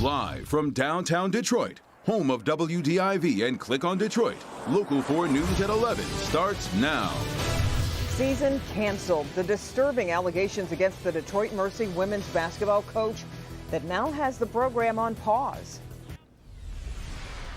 Live from downtown Detroit, home of WDIV and Click on Detroit, Local 4 News at 11 starts now. Season canceled. The disturbing allegations against the Detroit Mercy women's basketball coach that now has the program on pause.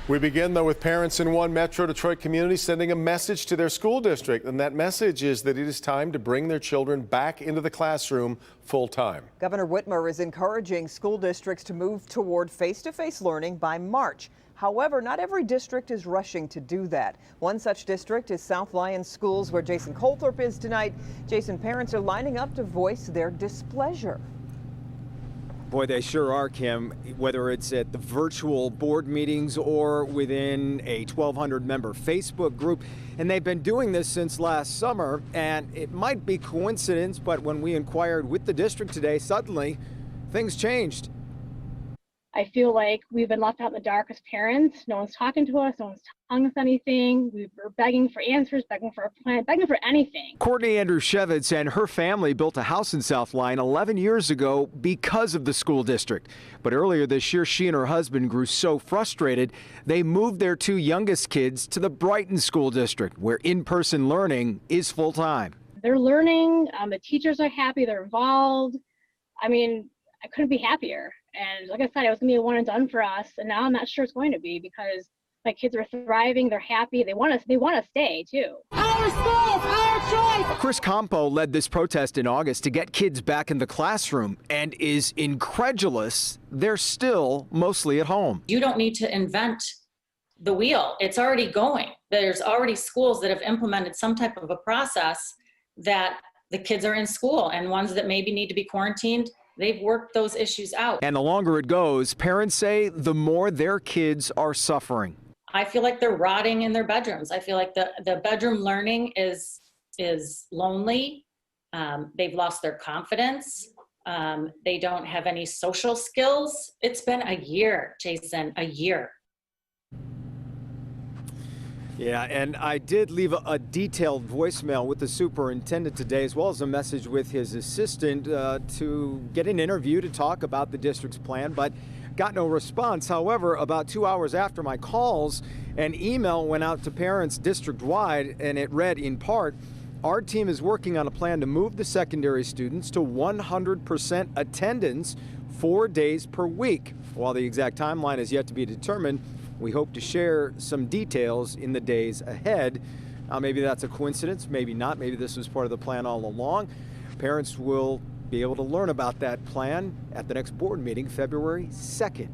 We begin, though, with parents in one Metro Detroit community sending a message to their school district, and that message is that it is time to bring their children back into the classroom full-time. Governor Whitmer is encouraging school districts to move toward face-to-face learning by March. However, not every district is rushing to do that. One such district is South Lyons Schools, where Jason Colthorpe is tonight. Jason, parents are lining up to voice their displeasure. Boy, they sure are, Kim, whether it's at the virtual board meetings or within a 1,200-member Facebook group. And they've been doing this since last summer, and it might be coincidence, but when we inquired with the district today, suddenly things changed. I feel like we've been left out in the dark as parents. No one's talking to us. No one's telling us anything. We were begging for answers, begging for a plan, begging for anything. Courtney Andrushevitz and her family built a house in South Lyon 11 years ago because of the school district. But earlier this year, she and her husband grew so frustrated, they moved their two youngest kids to the Brighton School District, where in-person learning is full-time. They're learning. The teachers are happy. They're involved. I mean, I couldn't be happier. And like I said, it was going to be a one and done for us. And now I'm not sure it's going to be, because my kids are thriving. They're happy. They want to stay, too. Our schools, our choice. Chris Campo led this protest in August to get kids back in the classroom and is incredulous they're still mostly at home. You don't need to invent the wheel. It's already going. There's already schools that have implemented some type of a process that the kids are in school, and ones that maybe need to be quarantined. They've worked those issues out. And the longer it goes, parents say the more their kids are suffering. I feel like they're rotting in their bedrooms. I feel like the bedroom learning is lonely. They've lost their confidence. They don't have any social skills. It's been a year, Jason, a year. Yeah, and I did leave a detailed voicemail with the superintendent today, as well as a message with his assistant to get an interview to talk about the district's plan, but got no response. However, about 2 hours after my calls, an email went out to parents district-wide, and it read in part, "Our team is working on a plan to move the secondary students to 100% attendance 4 days per week. While the exact timeline is yet to be determined, we hope to share some details in the days ahead." Maybe that's a coincidence, maybe not. Maybe this was part of the plan all along. Parents will be able to learn about that plan at the next board meeting, February 2nd.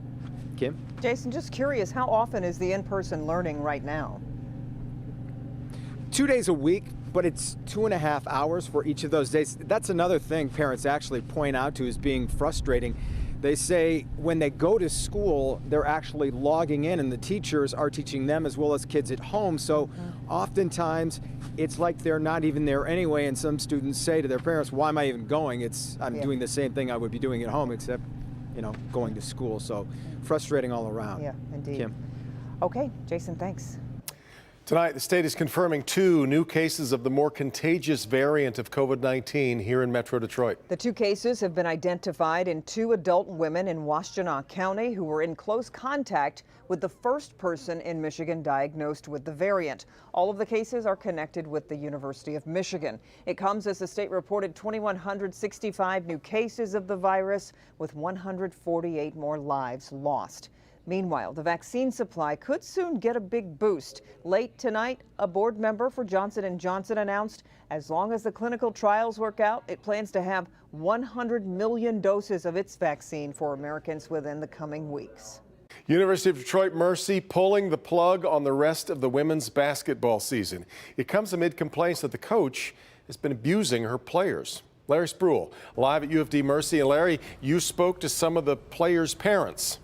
Kim? Jason, just curious, how often is the in-person learning right now? 2 days a week, but it's 2.5 hours for each of those days. That's another thing parents actually point out to as being frustrating. They say when they go to school, they're actually logging in, and the teachers are teaching them as well as kids at home. So oftentimes it's like they're not even there anyway. And some students say to their parents, "Why am I even going? I'm doing the same thing I would be doing at home, except, going to school." So frustrating all around. Yeah, indeed. Kim. Okay, Jason, thanks. Tonight, the state is confirming 2 new cases of the more contagious variant of COVID-19 here in Metro Detroit. The 2 cases have been identified in 2 adult women in Washtenaw County who were in close contact with the first person in Michigan diagnosed with the variant. All of the cases are connected with the University of Michigan. It comes as the state reported 2,165 new cases of the virus, with 148 more lives lost. Meanwhile, the vaccine supply could soon get a big boost. Late tonight, a board member for Johnson & Johnson announced as long as the clinical trials work out, it plans to have 100 million doses of its vaccine for Americans within the coming weeks. University of Detroit Mercy pulling the plug on the rest of the women's basketball season. It comes amid complaints that the coach has been abusing her players. Larry Spruill, live at U of D Mercy. And Larry, you spoke to some of the players' parents.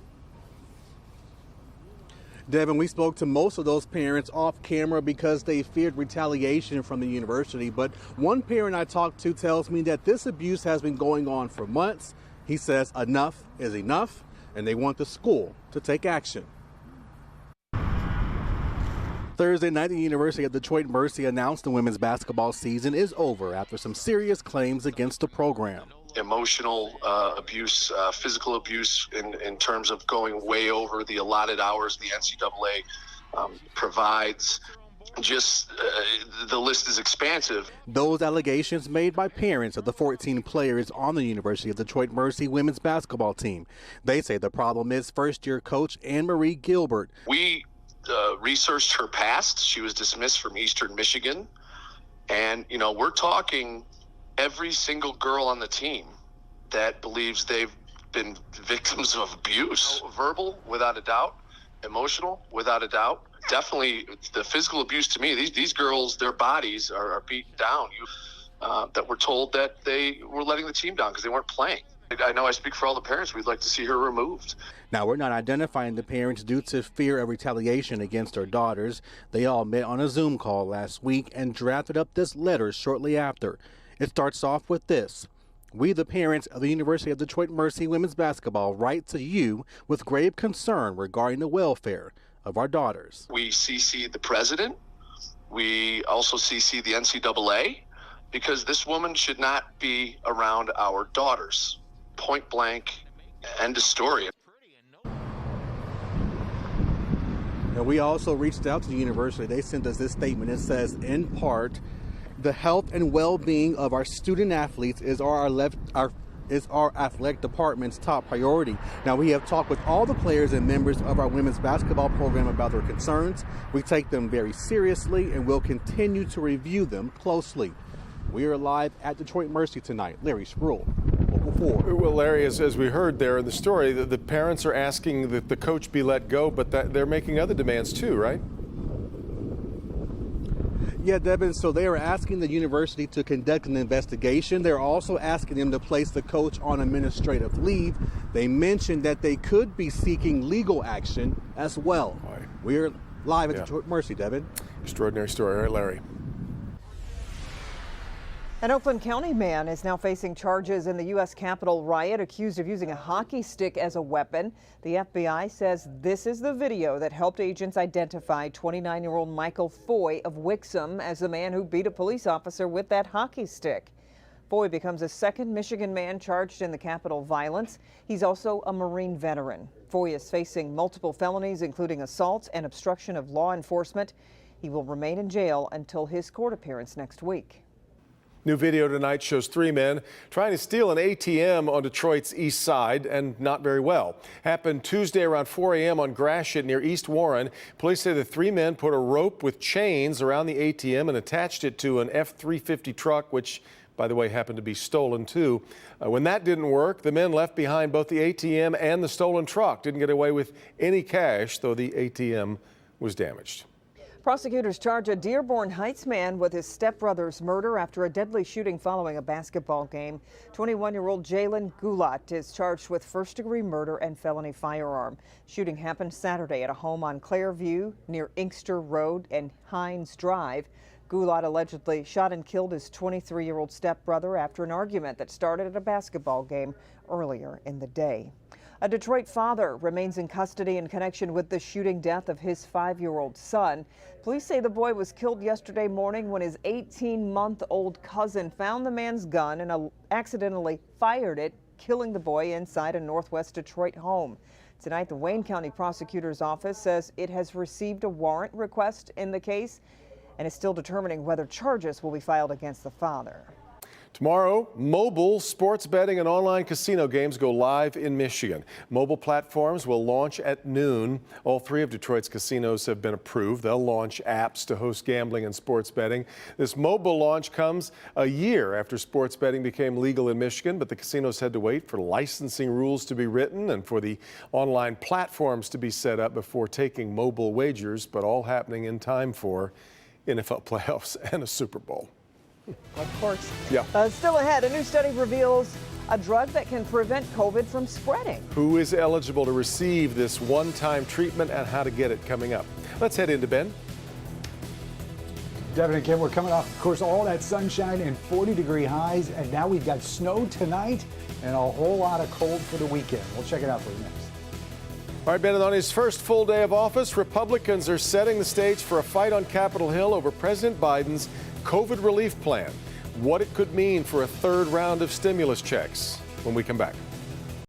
Devin, we spoke to most of those parents off camera because they feared retaliation from the university. But one parent I talked to tells me that this abuse has been going on for months. He says enough is enough, and they want the school to take action. Thursday night, the University of Detroit Mercy announced the women's basketball season is over after some serious claims against the program. emotional abuse, physical abuse in terms of going way over the allotted hours the NCAA provides. Just the list is expansive. Those allegations made by parents of the 14 players on the University of Detroit Mercy women's basketball team. They say the problem is first-year coach Anne-Marie Gilbert. We researched her past. She was dismissed from Eastern Michigan. And, you know, we're talking every single girl on the team that believes they've been victims of abuse. Verbal, without a doubt. Emotional, without a doubt. Definitely the physical abuse to me. These girls, their bodies are beaten down. That we're told that they were letting the team down because they weren't playing. I know I speak for all the parents. We'd like to see her removed. Now, we're not identifying the parents due to fear of retaliation against their daughters. They all met on a Zoom call last week and drafted up this letter shortly after. It starts off with this. We, the parents of the University of Detroit Mercy women's basketball, write to you with grave concern regarding the welfare of our daughters. We CC the president. We also CC the NCAA because this woman should not be around our daughters. Point blank, end of story. And we also reached out to the university. They sent us this statement. It says, in part, the health and well-being of our student athletes is our athletic department's top priority. Now, we have talked with all the players and members of our women's basketball program about their concerns. We take them very seriously and will continue to review them closely. We are live at Detroit Mercy tonight. Larry Spruill, Local 4. Well, Larry, as we heard there in the story, the parents are asking that the coach be let go, but that they're making other demands too, right? Yeah, Devin, so they are asking the university to conduct an investigation. They're also asking them to place the coach on administrative leave. They mentioned that they could be seeking legal action as well. Right. We're live at Detroit Mercy, Devin. Extraordinary story. All right, Larry. An Oakland County man is now facing charges in the U.S. Capitol riot, accused of using a hockey stick as a weapon. The FBI says this is the video that helped agents identify 29-year-old Michael Foy of Wixom as the man who beat a police officer with that hockey stick. Foy becomes the second Michigan man charged in the Capitol violence. He's also a Marine veteran. Foy is facing multiple felonies, including assault and obstruction of law enforcement. He will remain in jail until his court appearance next week. New video tonight shows three men trying to steal an ATM on Detroit's east side, and not very well. Happened Tuesday around 4 a.m. on Gratiot near East Warren. Police say the three men put a rope with chains around the ATM and attached it to an F-350 truck, which, by the way, happened to be stolen too. When that didn't work, the men left behind both the ATM and the stolen truck. Didn't get away with any cash, though the ATM was damaged. Prosecutors charge a Dearborn Heights man with his stepbrother's murder after a deadly shooting following a basketball game. 21-year-old Jalen Gulat is charged with first-degree murder and felony firearm. Shooting happened Saturday at a home on Clairview near Inkster Road and Hines Drive. Gulat allegedly shot and killed his 23-year-old stepbrother after an argument that started at a basketball game earlier in the day. A Detroit father remains in custody in connection with the shooting death of his 5-year-old son. Police say the boy was killed yesterday morning when his 18-month-old cousin found the man's gun and accidentally fired it, killing the boy inside a Northwest Detroit home. Tonight, the Wayne County Prosecutor's Office says it has received a warrant request in the case and is still determining whether charges will be filed against the father. Tomorrow, mobile sports betting and online casino games go live in Michigan. Mobile platforms will launch at noon. All three of Detroit's casinos have been approved. They'll launch apps to host gambling and sports betting. This mobile launch comes a year after sports betting became legal in Michigan, but the casinos had to wait for licensing rules to be written and for the online platforms to be set up before taking mobile wagers, but all happening in time for NFL playoffs and a Super Bowl. Of course. Yeah. Still ahead, a new study reveals a drug that can prevent COVID from spreading. Who is eligible to receive this one-time treatment and how to get it coming up. Let's head into Ben. Devin and Kim, we're coming off, of course, all that sunshine and 40-degree highs, and now we've got snow tonight and a whole lot of cold for the weekend. We'll check it out for you next. All right, Ben, on his first full day of office, Republicans are setting the stage for a fight on Capitol Hill over President Biden's COVID relief plan. what it could mean for a third round of stimulus checks when we come back.